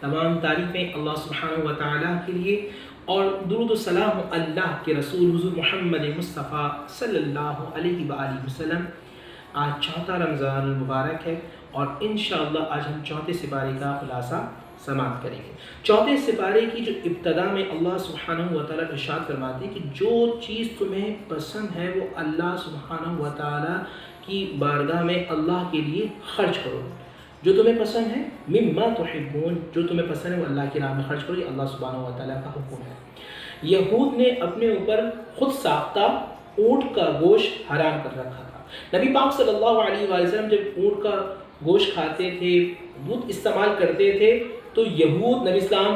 تمام تعریفیں اللہ سبحانہ و تعالیٰ کے لیے اور درود و سلام اللہ کے رسول حضور محمد مصطفیٰ صلی اللہ علیہ وآلہ وسلم۔ آج چوتھا رمضان المبارک ہے اور انشاءاللہ آج ہم چوتھے سپارے کا خلاصہ سماعت کریں گے۔ چوتھے سپارے کی جو ابتدا میں اللہ سبحانہ و تعالیٰ ارشاد فرماتے ہیں کہ جو چیز تمہیں پسند ہے وہ اللہ سبحانہ و تعالیٰ کی بارگاہ میں اللہ کے لیے خرچ کرو۔ جو تمہیں پسند ہے مما تحبون، جو تمہیں پسند ہے وہ اللہ کی راہ میں خرچ کرو، یہ اللہ سبحانہ و تعالیٰ کا حکم ہے۔ یہود نے اپنے اوپر خود ساختہ اونٹ کا گوشت حرام کر رکھا تھا۔ نبی پاک صلی اللہ علیہ وآلہ وسلم جب اونٹ کا گوشت کھاتے تھے، دودھ استعمال کرتے تھے، تو یہود نبی اسلام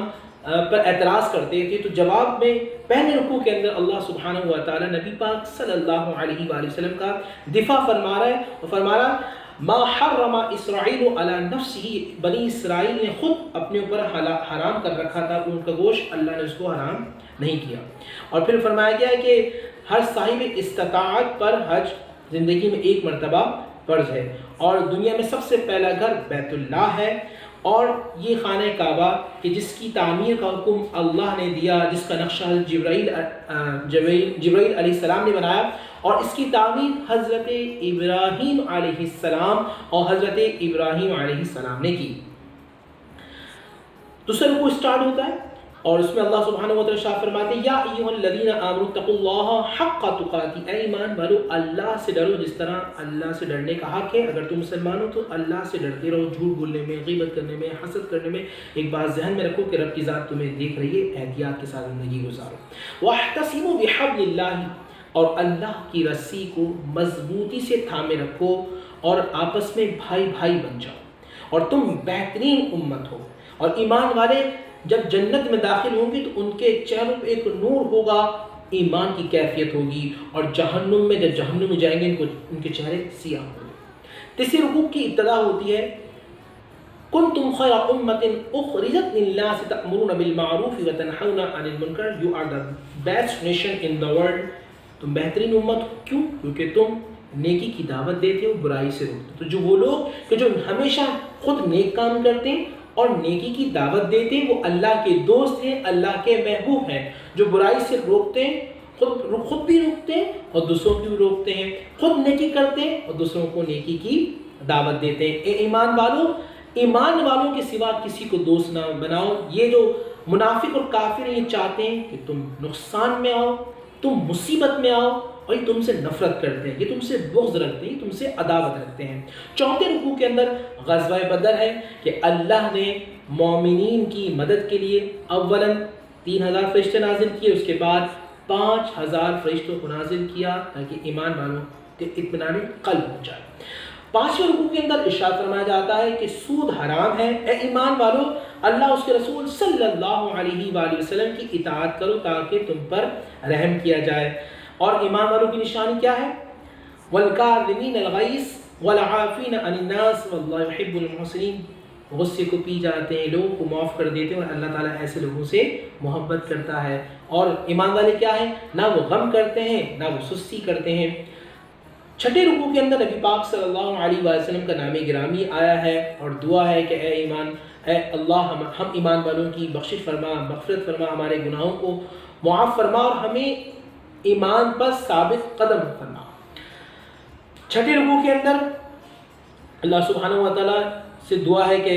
پر اعتراض کرتے تھے، تو جواب میں پہلے رکوع کے اندر اللہ سبحانہ و تعالیٰ نبی پاک صلی اللہ علیہ وآلہ وسلم کا دفاع فرما رہا ہے اور فرما رہا ما حرم اسرائیل علی نفسہ، بنی اسرائیل نے خود اپنے اوپر حرام کر رکھا تھا اونٹ کا گوشت، اللہ نے اس کو حرام نہیں کیا۔ اور پھر فرمایا گیا ہے کہ ہر صاحب استطاعت پر حج زندگی میں ایک مرتبہ فرض ہے، اور دنیا میں سب سے پہلا گھر بیت اللہ ہے، اور یہ خانہ کعبہ کہ جس کی تعمیر کا حکم اللہ نے دیا، جس کا نقشہ جبرائیل علیہ السلام نے بنایا، اور اس کی تعمیر حضرت ابراہیم علیہ السلام اور حضرت ابراہیم علیہ السلام نے کی۔ دوسرا رکوع اسٹارٹ ہوتا ہے اور اس میں اللہ سبحانہ و تعالیٰ شاہ فرماتے ہیں یا ایھا الذین آمنوا اتقوا اللہ حق تقاتی، اے ایمان والو اللہ سے ڈرو جس طرح اللہ سے ڈرنے کا حق ہے۔ اگر تم مسلمان ہو تو اللہ سے ڈرتے رہو، جھوٹ بولنے میں، غیبت کرنے میں، حسد کرنے میں۔ ایک بات ذہن میں رکھو کہ رب کی ذات تمہیں دیکھ رہی ہے، احتیاط کے ساتھ زندگی گزارو۔ واعتصموا بحبل اللہ، اور اللہ کی رسی کو مضبوطی سے تھامے رکھو اور آپس میں بھائی بھائی بن جاؤ، اور تم بہترین امت ہو۔ اور ایمان والے جب جنت میں داخل ہوں گے تو ان کے چہروں پہ ایک نور ہوگا، ایمان کی کیفیت ہوگی، اور جہنم میں جب جہنم میں جائیں گے ان کے چہرے سیاہ ہوں گے۔ تیسری رکوع کی ابتدا ہوتی ہے کنتم خیر امۃ اخرجت للناس تأمرون بالمعروف وتنہون عن المنکر، you are the best nation in the world, تم بہترین امت ہو۔ کیوں؟ کیونکہ تم نیکی کی دعوت دیتے ہو، برائی سے روکتے۔ تو جو وہ لوگ کہ جو ہمیشہ خود نیک کام کرتے ہیں اور نیکی کی دعوت دیتے ہیں، وہ اللہ کے دوست ہیں، اللہ کے محبوب ہیں۔ جو برائی سے روکتے ہیں، خود بھی روکتے ہیں اور دوسروں کو بھی روکتے ہیں، خود نیکی کرتے ہیں اور دوسروں کو نیکی کی دعوت دیتے ہیں۔ اے ایمان والوں کے سوا کسی کو دوست نہ بناؤ۔ یہ جو منافق اور کافر یہ چاہتے ہیں کہ تم نقصان میں آؤ، تم مصیبت میں آؤ، اور یہ تم سے نفرت کرتے ہیں، یہ تم سے بغض رکھتے ہیں، یہ تم سے عداوت رکھتے ہیں۔ چوتھے رکوع کے اندر غزوہ بدر ہے کہ اللہ نے مومنین کی مدد کے لیے اولاً 3000 فرشتے نازل کیے، اس کے بعد 5000 فرشتوں کو نازل کیا تاکہ ایمان والوں کے اطمینان قلب ہو جائے۔ پانچویں رکوع کے اندر ارشاد فرمایا جاتا ہے کہ سود حرام ہے، اے ایمان والو اللہ اس کے رسول صلی اللہ علیہ وآلہ وسلم کی اطاعت کرو تاکہ تم پر رحم کیا جائے۔ اور ایمان والوں کی نشانی کیا ہے؟ والکاظمین الغیظ والعافین عن الناس واللہ یحب المحسنین، غصے کو پی جاتے ہیں، لوگوں کو معاف کر دیتے ہیں، اور اللہ تعالیٰ ایسے لوگوں سے محبت کرتا ہے۔ اور ایمان والے کیا ہیں؟ نہ وہ غم کرتے ہیں نہ وہ سستی کرتے ہیں۔ چھٹے رکوع کے اندر نبی پاک صلی اللہ علیہ وآلہ وسلم کا نام گرامی آیا ہے اور دعا ہے کہ اے اللہ ہم ایمان والوں کی بخشش فرما، مغفرت فرما، ہمارے گناہوں کو معاف فرما اور ہمیں ایمان پر ثابت قدم فرما۔ چھٹے رکوع کے اندر اللہ سبحانہ و تعالیٰ سے دعا ہے کہ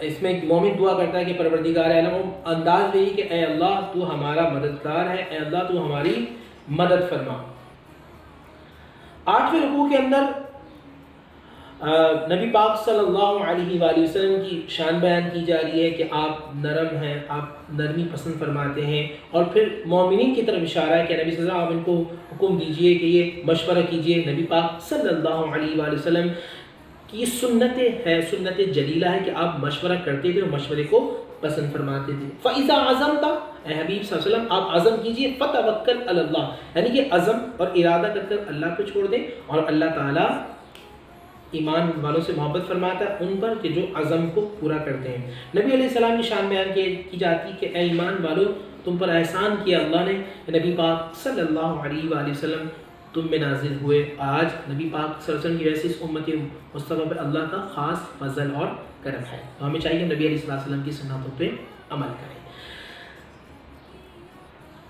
اس میں ایک مومن دعا کرتا ہے کہ پروردگار عالم، انداز یہی کہ اے اللہ تو ہمارا مددگار ہے، اے اللہ تو ہماری مدد فرما۔ آٹھویں رکوع کے اندر نبی پاک صلی اللہ علیہ وآلہ وسلم کی شان بیان کی جا رہی ہے کہ آپ نرم ہیں، آپ نرمی پسند فرماتے ہیں، اور پھر مومنین کی طرف اشارہ ہے کہ نبی صلی اللہ علیہ وسلم آپ ان کو حکم دیجئے کہ یہ مشورہ کیجئے۔ نبی پاک صلی اللہ علیہ وآلہ وسلم کی سنت ہے، سنت جلیلہ ہے کہ آپ مشورہ کرتے تھے اور مشورے کو پسند فرماتے تھے۔ فَإِذَا عَزَمْتَ، اے حبیب صلی اللہ علیہ وسلم آپ عزم کیجئے، فَتَوَكَّلْ عَلَى اللَّهِ، یعنی کہ عزم اور ارادہ کر اللہ کو چھوڑ دیں، اور اللہ تعالیٰ ایمان والوں سے محبت فرماتا ہے ان پر کہ جو عزم کو پورا کرتے ہیں۔ نبی علیہ السلام کی شان بیان کی جاتی کہ اے ایمان والو تم پر احسان کیا اللہ نے، نبی پاک صلی اللہ علیہ وآلہ وسلم تم میں نازل ہوئے۔ آج نبی پاک صلی اللہ علیہ وسلم کی وجہ سے اس امت مصطفیٰ پہ اللہ کا خاص فضل اور کرم ہے، تو ہمیں چاہیے نبی علیہ السلام کی سنتوں پہ عمل کریں۔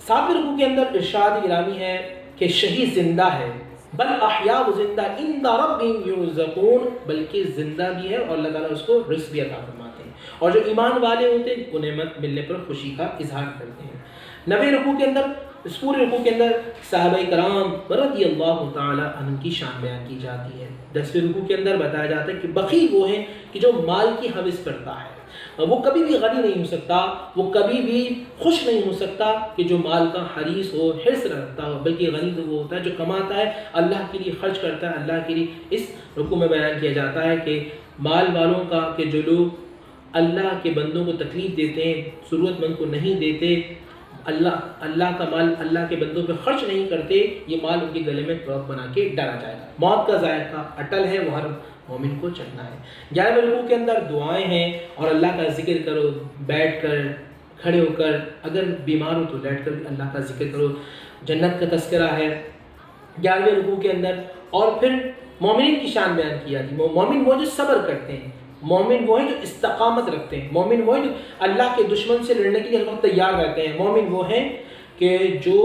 7ویں رکوع کے اندر ارشاد گرامی ہے کہ شہید زندہ ہے، بل احیاء و زندہ عند ربهم یرزقون، بلکہ زندہ بھی ہے اور اللہ تعالیٰ اس کو رزق بھی عطا فرماتے ہیں، اور جو ایمان والے ہوتے ہیں وہ نعمت ملنے پر خوشی کا اظہار کرتے ہیں۔ 9ویں رکوع کے اندر، اس پورے رکوع کے اندر صحابہ کرام رضی اللہ تعالی عنہ کی شان بیان کی جاتی ہے۔ 10ویں رکوع کے اندر بتایا جاتا ہے کہ بخیل وہ ہیں کہ جو مال کی ہوس کرتا ہے، وہ کبھی بھی غنی نہیں ہو سکتا، وہ کبھی بھی خوش نہیں ہو سکتا کہ جو مال کا حریص ہو، حرص رکھتا ہو، بلکہ غنی تو وہ ہوتا ہے جو کماتا ہے، اللہ کے لیے خرچ کرتا ہے، اللہ کے لیے۔ اس رکوع میں بیان کیا جاتا ہے کہ مال والوں کا، کہ جو لوگ اللہ کے بندوں کو تکلیف دیتے ہیں، ضرورت مند کو نہیں دیتے، اللہ کا مال اللہ کے بندوں پہ خرچ نہیں کرتے، یہ مال ان کے گلے میں توق بنا کے ڈالا جائے گا۔ موت کا ذائقہ اٹل ہے، وہ ہر مومن کو چکھنا ہے۔ 11ویں رکوع کے اندر دعائیں ہیں، اور اللہ کا ذکر کرو، بیٹھ کر، کھڑے ہو کر، اگر بیمار ہو تو لیٹ کر اللہ کا ذکر کرو۔ جنت کا تذکرہ ہے 11ویں رکوع کے اندر، اور پھر مومنین کی شان بیان کی جاتی ہے۔ مومن وہ جو صبر کرتے ہیں، مومن وہ ہیں جو استقامت رکھتے ہیں، مومن وہ ہیں جو اللہ کے دشمن سے لڑنے کے لیے ہر وقت تیار رہتے ہیں، مومن وہ ہیں کہ جو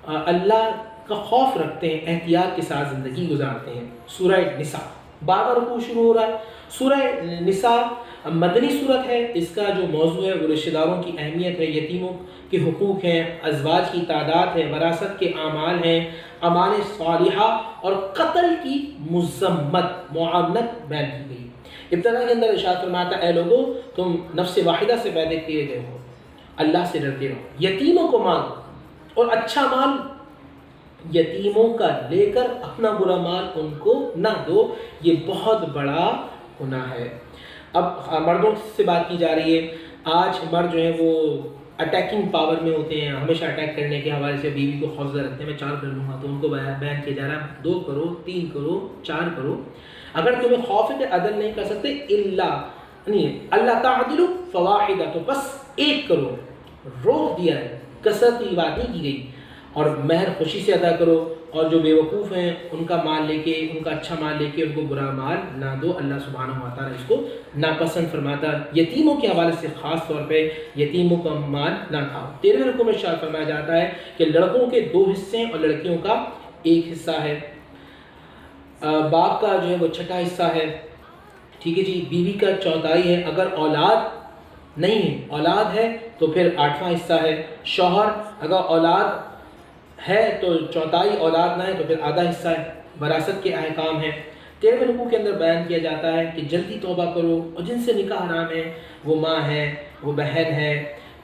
اللہ کا خوف رکھتے ہیں، احتیاط کے ساتھ زندگی گزارتے ہیں۔ سورہ نساء 12واں رکوع شروع ہو رہا ہے۔ سورہ نساء مدنی صورت ہے، اس کا جو موضوع ہے وہ رشتہ داروں کی اہمیت ہے، یتیموں کے حقوق ہیں، ازواج کی تعداد ہے، وراثت کے اعمال ہیں، اعمال صالحہ اور قتل کی مذمت، معاونت بیان کی گئی۔ ابتدا کے اندر ارشاد فرماتا ہے، اے لوگو تم نفس واحدہ سے پیدا کیے گئے ہو، اللہ سے ڈرتے رہو، یتیموں کو مال اور اچھا مال یتیموں کا لے کر اپنا برا مال ان کو نہ دو، یہ بہت بڑا گناہ ہے۔ اب مردوں سے بات کی جا رہی ہے۔ آج مرد جو ہیں وہ اٹیکنگ پاور میں ہوتے ہیں، ہمیشہ اٹیک کرنے کے حوالے سے بیوی کو خوفزدہ رکھتے ہیں، میں 4 کر لوں گا، تو ان کو بیان کیا جا رہا ہے 2 کرو، 3 کرو، 4 کرو۔ اگر تمہیں خوف ہے کہ عدل نہیں کر سکتے، اللہ تعدلوا فواحدہ، تو بس 1 کرو، روک دیا ہے، کثرت کی بات نہیں کی گئی، اور مہر خوشی سے ادا کرو، اور جو بیوقوف ہیں ان کا مال لے کے، ان کا اچھا مال لے کے ان کو برا مال نہ دو، اللہ سبحانہ و تعالیٰ اس کو ناپسند فرماتا۔ یتیموں کے حوالے سے خاص طور پہ یتیموں کا مال نہ کھاؤ۔ 13ویں رکوع میں ارشاد فرمایا جاتا ہے کہ لڑکوں کے 2 حصے ہیں اور لڑکیوں کا 1 حصہ ہے، باپ کا جو ہے وہ 6واں حصہ ہے، ٹھیک ہے جی، بیوی کا 4تھائی ہے، اگر اولاد نہیں ہے، اولاد ہے تو پھر 8واں حصہ ہے، شوہر اگر اولاد ہے تو 4تھائی، اولاد نہ ہے تو پھر آدھا حصہ ہے، وراثت کے احکام ہیں۔ 13ویں رکوع کے اندر بیان کیا جاتا ہے کہ جلدی توبہ کرو، اور جن سے نکاح حرام ہے، وہ ماں ہے، وہ بہن ہے،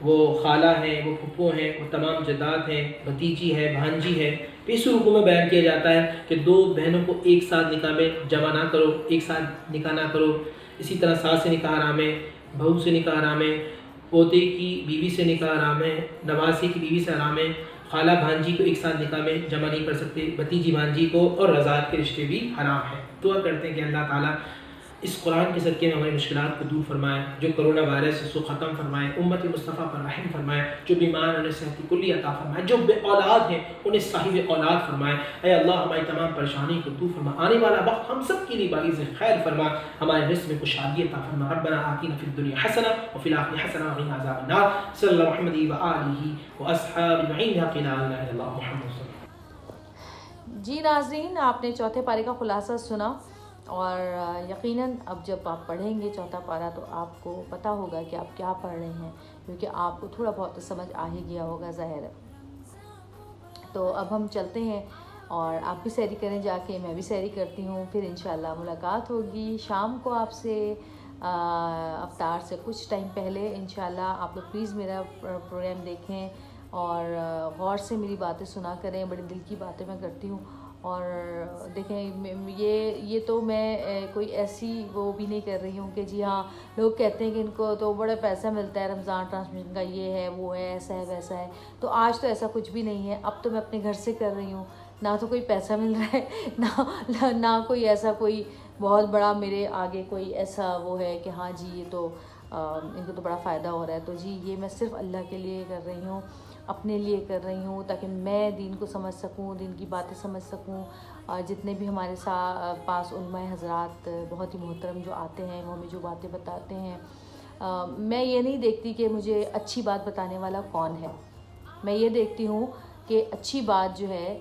وہ خالہ ہیں، وہ پھپھو ہیں، وہ تمام جدات ہیں، بھتیجی ہے، بھانجی ہے۔ پھر اس رکوع میں بیان کیا جاتا ہے کہ 2 بہنوں کو ایک ساتھ نکاح میں جمع نہ کرو، ایک ساتھ نکاح نہ کرو۔ اسی طرح ساس سے نکاح حرام ہے، بہو سے نکاح حرام ہے، پوتے کی بیوی سے نکاح حرام ہے، نواسے کی بیوی سے حرام ہے، خالہ بھانجی کو ایک ساتھ نکاح میں جمع نہیں کر سکتے، بھتیجی بھانجی کو، اور رضاعت کے رشتے بھی حرام ہیں۔ دعا کرتے ہیں کہ اللہ تعالیٰ اس قرآن کے صدقے میں ہماری مشکلات کو دور فرمائے، جو کرونا وائرس ہے اس کو ختم فرمائے، امت مصطفیٰ پر رحم فرمائے، جو بیمار انہیں صحت کلی عطا فرمائے، جو بے اولاد ہیں انہیں صاحب اولاد فرمائے۔ اے اللہ ہماری تمام پریشانی کو دور فرما، آنے والا وقت ہم سب کے لیے باعث خیر فرما، ہمارے رزق میں خوشحالی عطا فرما۔ ربنا آتنا فی الدنیا حسنہ وفی الآخرۃ حسنہ وقنا عذاب النار۔ صلی اللہ محمد وآلہ وأصحابہ اجمعین، لا الہ الا اللہ محمد رسول اللہ۔ جی ناظرین، آپ نے 4تھے پارے کا خلاصہ سنا، اور یقیناً اب جب آپ پڑھیں گے 4تھا پارہ تو آپ کو پتہ ہوگا کہ آپ کیا پڑھ رہے ہیں، کیونکہ آپ کو تھوڑا بہت تو سمجھ آ ہی گیا ہوگا، ظاہر ہے۔ تو اب ہم چلتے ہیں، اور آپ بھی سحری کریں جا کے، میں بھی سحری کرتی ہوں، پھر انشاءاللہ ملاقات ہوگی شام کو آپ سے، افطار سے کچھ ٹائم پہلے انشاءاللہ۔ آپ لوگ پلیز میرا پروگرام دیکھیں اور غور سے میری باتیں سنا کریں، بڑے دل کی باتیں میں کرتی ہوں۔ اور دیکھیں یہ تو میں کوئی ایسی وہ بھی نہیں کر رہی ہوں کہ جی ہاں لوگ کہتے ہیں کہ ان کو تو بڑا پیسہ ملتا ہے رمضان ٹرانسمیشن کا، یہ ہے وہ ہے، ایسا ہے ویسا ہے، تو آج تو ایسا کچھ بھی نہیں ہے۔ اب تو میں اپنے گھر سے کر رہی ہوں، نہ تو کوئی پیسہ مل رہا ہے، نہ کوئی ایسا کوئی بہت بڑا میرے آگے کوئی ایسا وہ ہے کہ ہاں جی یہ تو ان کو تو بڑا فائدہ ہو رہا ہے. تو جی یہ میں صرف اللہ کے لیے کر رہی ہوں, اپنے لیے کر رہی ہوں, تاکہ میں دین کو سمجھ سکوں, دین کی باتیں سمجھ سکوں. جتنے بھی ہمارے پاس علماء حضرات بہت ہی محترم جو آتے ہیں, وہ ہمیں جو باتیں بتاتے ہیں, میں یہ نہیں دیکھتی کہ مجھے اچھی بات بتانے والا کون ہے. میں یہ دیکھتی ہوں کہ اچھی بات جو ہے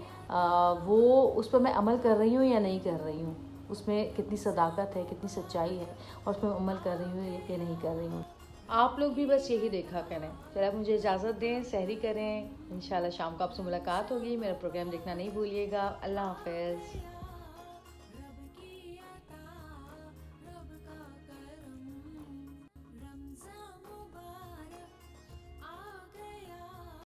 وہ اس پر میں عمل کر رہی ہوں یا نہیں کر رہی ہوں, اس میں کتنی صداقت ہے, کتنی سچائی ہے, اور اس میں عمل کر رہی ہوں کہ نہیں کر رہی ہوں. آپ لوگ بھی بس یہی دیکھا کریں. چلے آپ مجھے اجازت دیں, سحری کریں. انشاءاللہ شام کو آپ سے ملاقات ہوگی. میرا پروگرام دیکھنا نہیں بھولیے گا. اللہ حافظ.